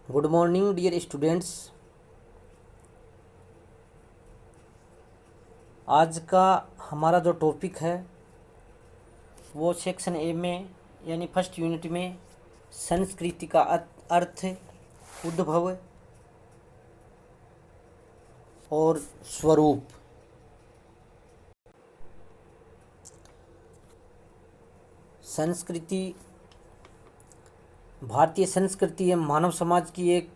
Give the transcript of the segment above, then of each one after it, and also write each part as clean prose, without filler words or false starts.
Good morning dear students. आज का हमारा जो टॉपिक है वो सेक्शन ए में यानी फर्स्ट यूनिट में संस्कृति का अर्थ, उद्भव और स्वरूप। संस्कृति भारतीय संस्कृति एवं मानव समाज की एक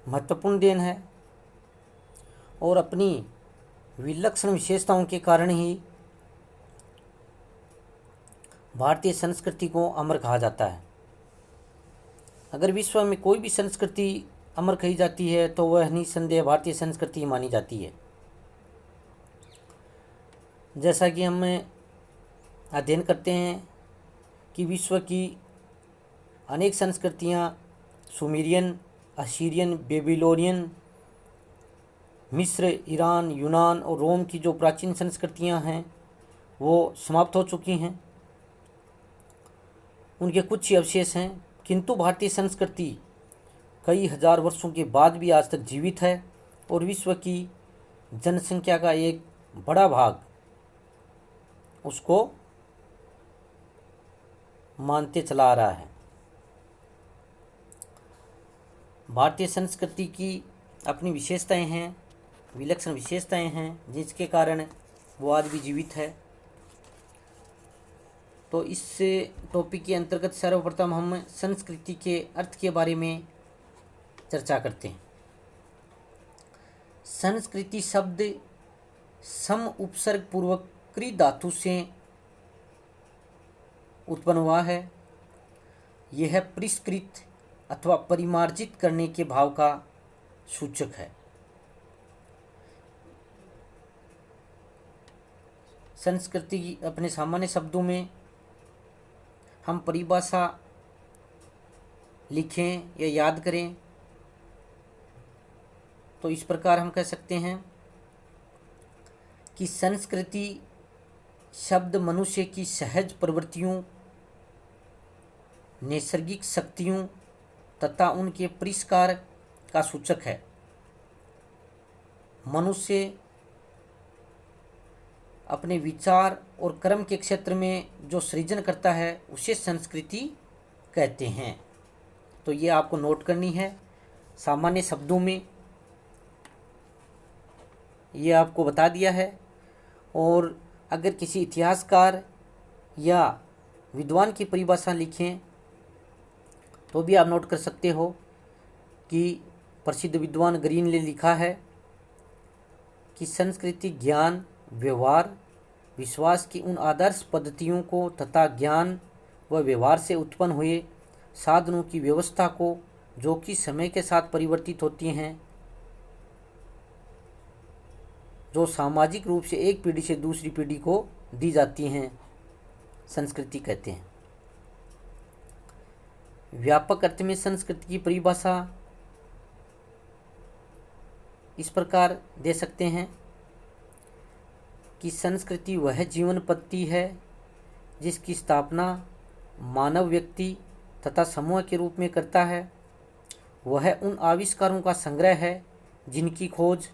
महत्वपूर्ण देन है और अपनी विलक्षण विशेषताओं के कारण ही भारतीय संस्कृति को अमर कहा जाता है। अगर विश्व में कोई भी संस्कृति अमर कही जाती है तो वह निस्संदेह भारतीय संस्कृति मानी जाती है। जैसा कि हम अध्ययन करते हैं कि विश्व की अनेक संस्कृतियाँ सुमेरियन, असीरियन, बेबीलोनियन, मिस्र, ईरान, यूनान और रोम की जो प्राचीन संस्कृतियां हैं वो समाप्त हो चुकी हैं। उनके कुछ ही अवशेष हैं, किंतु भारतीय संस्कृति कई हजार वर्षों के बाद भी आज तक जीवित है और विश्व की जनसंख्या का एक बड़ा भाग उसको मानते चला आ रहा है। भारतीय संस्कृति की अपनी विशेषताएं हैं, विलक्षण विशेषताएं हैं, जिसके कारण वो आज भी जीवित है। तो इस टॉपिक के अंतर्गत सर्वप्रथम हम संस्कृति के अर्थ के बारे में चर्चा करते हैं। संस्कृति शब्द सम उपसर्ग पूर्वक कृ धातु से उत्पन्न हुआ है। यह परिष्कृत अथवा परिमार्जित करने के भाव का सूचक है। संस्कृति की अपने सामान्य शब्दों में हम परिभाषा लिखें या याद करें तो इस प्रकार हम कह सकते हैं कि संस्कृति शब्द मनुष्य की सहज प्रवृत्तियों, नैसर्गिक शक्तियों तथा उनके परिष्कार का सूचक है। मनुष्य अपने विचार और कर्म के क्षेत्र में जो सृजन करता है उसे संस्कृति कहते हैं। तो ये आपको नोट करनी है। सामान्य शब्दों में ये आपको बता दिया है और अगर किसी इतिहासकार या विद्वान की परिभाषा लिखें तो भी आप नोट कर सकते हो कि प्रसिद्ध विद्वान ग्रीन ने लिखा है कि संस्कृति ज्ञान, व्यवहार, विश्वास की उन आदर्श पद्धतियों को तथा ज्ञान व व्यवहार से उत्पन्न हुए साधनों की व्यवस्था को जो कि समय के साथ परिवर्तित होती हैं, जो सामाजिक रूप से एक पीढ़ी से दूसरी पीढ़ी को दी जाती हैं, संस्कृति कहते हैं। व्यापक अर्थ में संस्कृति की परिभाषा इस प्रकार दे सकते हैं कि संस्कृति वह जीवन पद्धति है जिसकी स्थापना मानव व्यक्ति तथा समूह के रूप में करता है। वह उन आविष्कारों का संग्रह है जिनकी खोज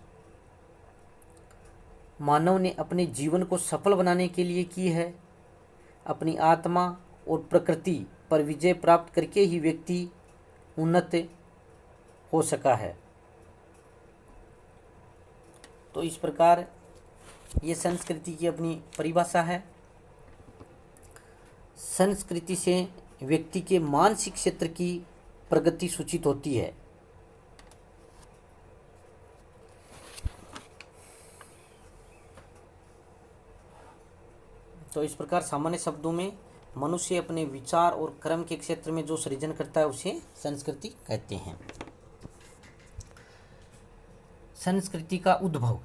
मानव ने अपने जीवन को सफल बनाने के लिए की है। अपनी आत्मा और प्रकृति पर विजय प्राप्त करके ही व्यक्ति उन्नत हो सका है। तो इस प्रकार ये संस्कृति की अपनी परिभाषा है। संस्कृति से व्यक्ति के मानसिक क्षेत्र की प्रगति सूचित होती है। तो इस प्रकार सामान्य शब्दों में मनुष्य अपने विचार और कर्म के क्षेत्र में जो सृजन करता है उसे संस्कृति कहते हैं। संस्कृति का उद्भव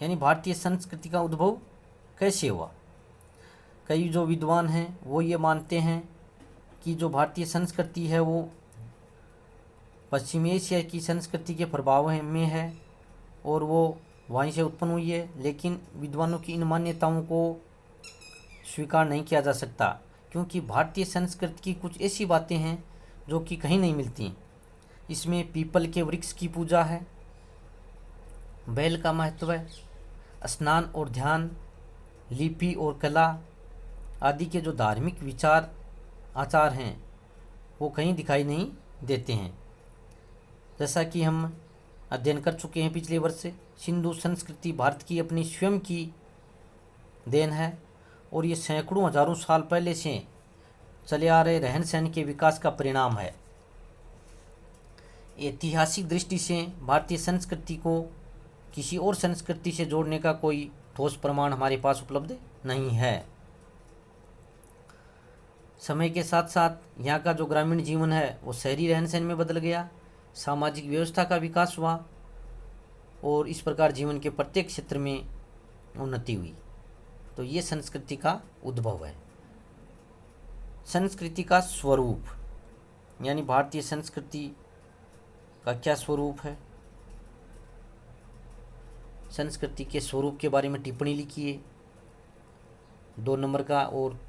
यानी भारतीय संस्कृति का उद्भव कैसे हुआ? कई जो विद्वान हैं वो ये मानते हैं कि जो भारतीय संस्कृति है वो पश्चिमी एशिया की संस्कृति के प्रभाव में है और वो वहीं से उत्पन्न हुई है। लेकिन विद्वानों की इन मान्यताओं को स्वीकार नहीं किया जा सकता, क्योंकि भारतीय संस्कृति की कुछ ऐसी बातें हैं जो कि कहीं नहीं मिलती। इसमें पीपल के वृक्ष की पूजा है, बैल का महत्व है, स्नान और ध्यान, लिपि और कला आदि के जो धार्मिक विचार आचार हैं वो कहीं दिखाई नहीं देते हैं। जैसा कि हम अध्ययन कर चुके हैं पिछले वर्ष से, सिंधु संस्कृति भारत की अपनी स्वयं की देन है और ये सैकड़ों हजारों साल पहले से चले आ रहे रहन सहन के विकास का परिणाम है। ऐतिहासिक दृष्टि से भारतीय संस्कृति को किसी और संस्कृति से जोड़ने का कोई ठोस प्रमाण हमारे पास उपलब्ध नहीं है। समय के साथ साथ यहाँ का जो ग्रामीण जीवन है वो शहरी रहन सहन में बदल गया, सामाजिक व्यवस्था का विकास हुआ और इस प्रकार जीवन के प्रत्येक क्षेत्र में उन्नति हुई। तो ये संस्कृति का उद्भव है। संस्कृति का स्वरूप, यानी भारतीय संस्कृति का क्या स्वरूप है, संस्कृति के स्वरूप के बारे में टिप्पणी लिखिए। 2 नंबर का और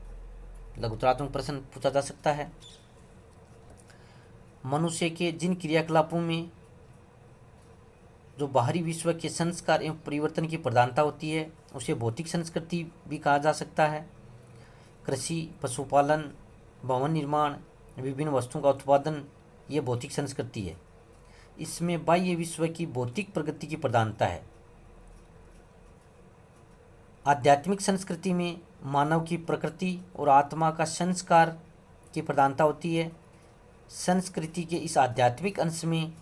लघुतरात्मक प्रश्न पूछा जा सकता है। मनुष्य के जिन क्रियाकलापों में जो बाहरी विश्व के संस्कार एवं परिवर्तन की प्रधानता होती है उसे भौतिक संस्कृति भी कहा जा सकता है। कृषि, पशुपालन, भवन निर्माण, विभिन्न वस्तुओं का उत्पादन ये भौतिक संस्कृति है। इसमें बाह्य विश्व की भौतिक प्रगति की प्रधानता है। आध्यात्मिक संस्कृति में मानव की प्रकृति और आत्मा का संस्कार की प्रधानता होती है। संस्कृति के इस आध्यात्मिक अंश में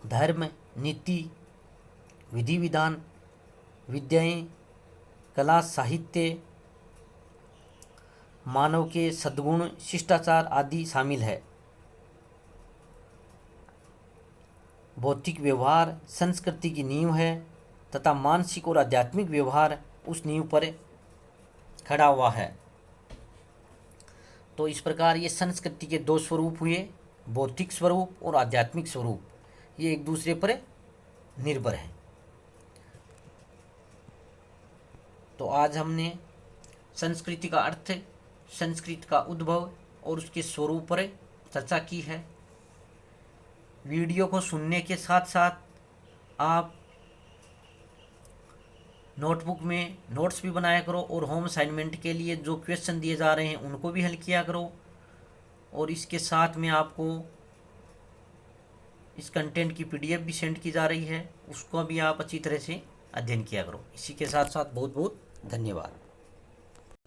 धर्म, नीति, विधि विधान, विद्याएं, कला, साहित्य, मानव के सद्गुण, शिष्टाचार आदि शामिल है। भौतिक व्यवहार संस्कृति की नींव है तथा मानसिक और आध्यात्मिक व्यवहार उस नींव पर खड़ा हुआ है। तो इस प्रकार ये संस्कृति के 2 स्वरूप हुए, भौतिक स्वरूप और आध्यात्मिक स्वरूप। ये एक दूसरे पर निर्भर हैं। तो आज हमने संस्कृति का अर्थ, संस्कृति का उद्भव और उसके स्वरूप पर चर्चा की है। वीडियो को सुनने के साथ साथ आप नोटबुक में नोट्स भी बनाया करो और होम असाइनमेंट के लिए जो क्वेश्चन दिए जा रहे हैं उनको भी हल किया करो। और इसके साथ में आपको इस कंटेंट की PDF भी सेंड की जा रही है, उसको भी आप अच्छी तरह से अध्ययन किया करो। इसी के साथ साथ बहुत बहुत धन्यवाद।